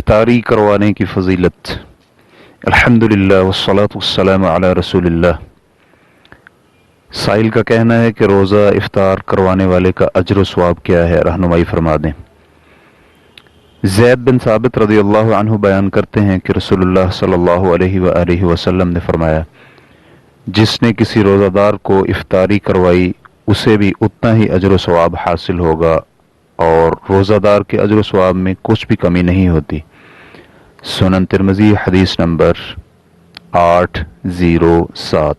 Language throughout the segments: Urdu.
افطاری کروانے کی فضیلت۔ الحمدللہ والصلاۃ والسلام علی رسول اللہ۔ سائل کا کہنا ہے کہ روزہ افطار کروانے والے کا اجر و ثواب کیا ہے، رہنمائی فرما دیں۔ زید بن ثابت رضی اللہ عنہ بیان کرتے ہیں کہ رسول اللہ صلی اللہ علیہ وآلہ وسلم نے فرمایا، جس نے کسی روزہ دار کو افطاری کروائی اسے بھی اتنا ہی اجر و ثواب حاصل ہوگا اور روزہ دار کے اجر و ثواب میں کچھ بھی کمی نہیں ہوتی۔ سنن ترمذی حدیث نمبر 807،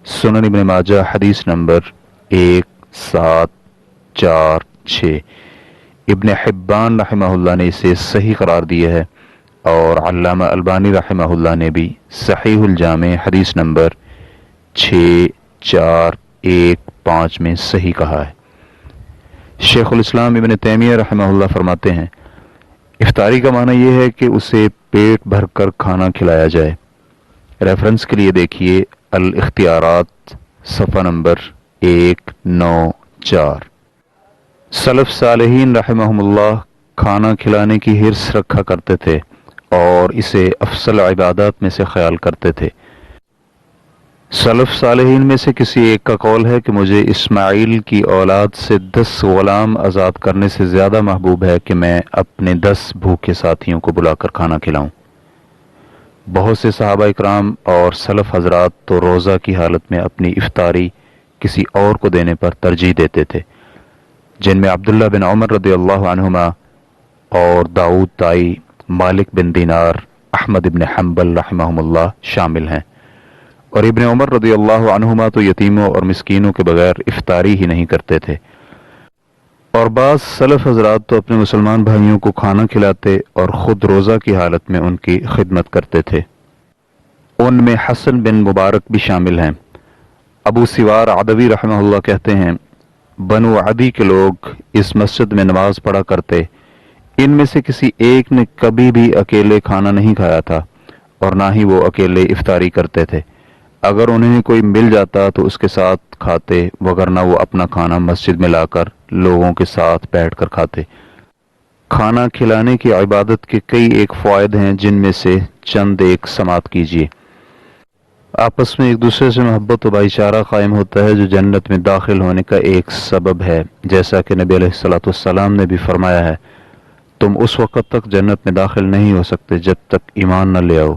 سنن ابن ماجہ حدیث نمبر 1746۔ ابن حبان رحمہ اللہ نے اسے صحیح قرار دیا ہے اور علامہ البانی رحمہ اللہ نے بھی صحیح الجامع حدیث نمبر 6415 میں صحیح کہا ہے۔ شیخ الاسلام ابن تیمیہ رحمہ اللہ فرماتے ہیں، افطاری کا معنی یہ ہے کہ اسے پیٹ بھر کر کھانا کھلایا جائے۔ ریفرنس کے لیے دیکھیے الاختیارات صفحہ نمبر 194۔ سلف صالحین رحمہم اللہ کھانا کھلانے کی حرص رکھا کرتے تھے اور اسے افضل عبادات میں سے خیال کرتے تھے۔ سلف صالحین میں سے کسی ایک کا قول ہے کہ مجھے اسماعیل کی اولاد سے 10 غلام آزاد کرنے سے زیادہ محبوب ہے کہ میں اپنے 10 بھوکے ساتھیوں کو بلا کر کھانا کھلاؤں۔ بہت سے صحابہ اکرام اور سلف حضرات تو روزہ کی حالت میں اپنی افطاری کسی اور کو دینے پر ترجیح دیتے تھے، جن میں عبداللہ بن عمر رضی اللہ عنہما اور داؤد طائی، مالک بن دینار، احمد بن حنبل رحمہم اللہ شامل ہیں۔ اور ابن عمر رضی اللہ عنہما تو یتیموں اور مسکینوں کے بغیر افطاری ہی نہیں کرتے تھے، اور بعض سلف حضرات تو اپنے مسلمان بھائیوں کو کھانا کھلاتے اور خود روزہ کی حالت میں ان کی خدمت کرتے تھے۔ ان میں حسن بن مبارک بھی شامل ہیں۔ ابو سوار عدوی رحمہ اللہ کہتے ہیں، بنو عدی کے لوگ اس مسجد میں نماز پڑھا کرتے، ان میں سے کسی ایک نے کبھی بھی اکیلے کھانا نہیں کھایا تھا اور نہ ہی وہ اکیلے افطاری کرتے تھے۔ اگر انہیں کوئی مل جاتا تو اس کے ساتھ کھاتے، وگرنہ وہ اپنا کھانا مسجد میں لا کر لوگوں کے ساتھ بیٹھ کر کھاتے۔ کھانا کھلانے کی عبادت کے کئی ایک فوائد ہیں، جن میں سے چند ایک سماعت کیجیے۔ آپس میں ایک دوسرے سے محبت و بھائی چارہ قائم ہوتا ہے جو جنت میں داخل ہونے کا ایک سبب ہے، جیسا کہ نبی علیہ الصلوۃ والسلام نے بھی فرمایا ہے، تم اس وقت تک جنت میں داخل نہیں ہو سکتے جب تک ایمان نہ لے آؤ،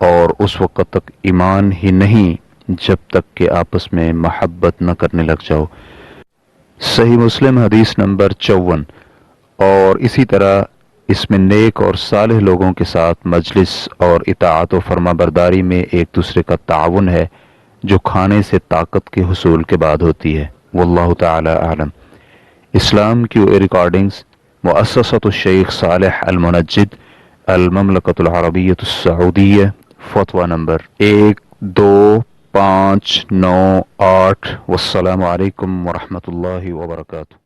اور اس وقت تک ایمان ہی نہیں جب تک کہ آپس میں محبت نہ کرنے لگ جاؤ۔ صحیح مسلم حدیث نمبر 54۔ اور اسی طرح اس میں نیک اور صالح لوگوں کے ساتھ مجلس اور اطاعت و فرما برداری میں ایک دوسرے کا تعاون ہے، جو کھانے سے طاقت کے حصول کے بعد ہوتی ہے۔ واللہ تعالی اعلم۔ اسلام کی ریکارڈنگز مؤسسۃ الشیخ صالح المنجد، المملکۃ العربیۃ السعودیہ، فتویٰ نمبر 12598۔ والسلام علیکم ورحمۃ اللہ وبرکاتہ۔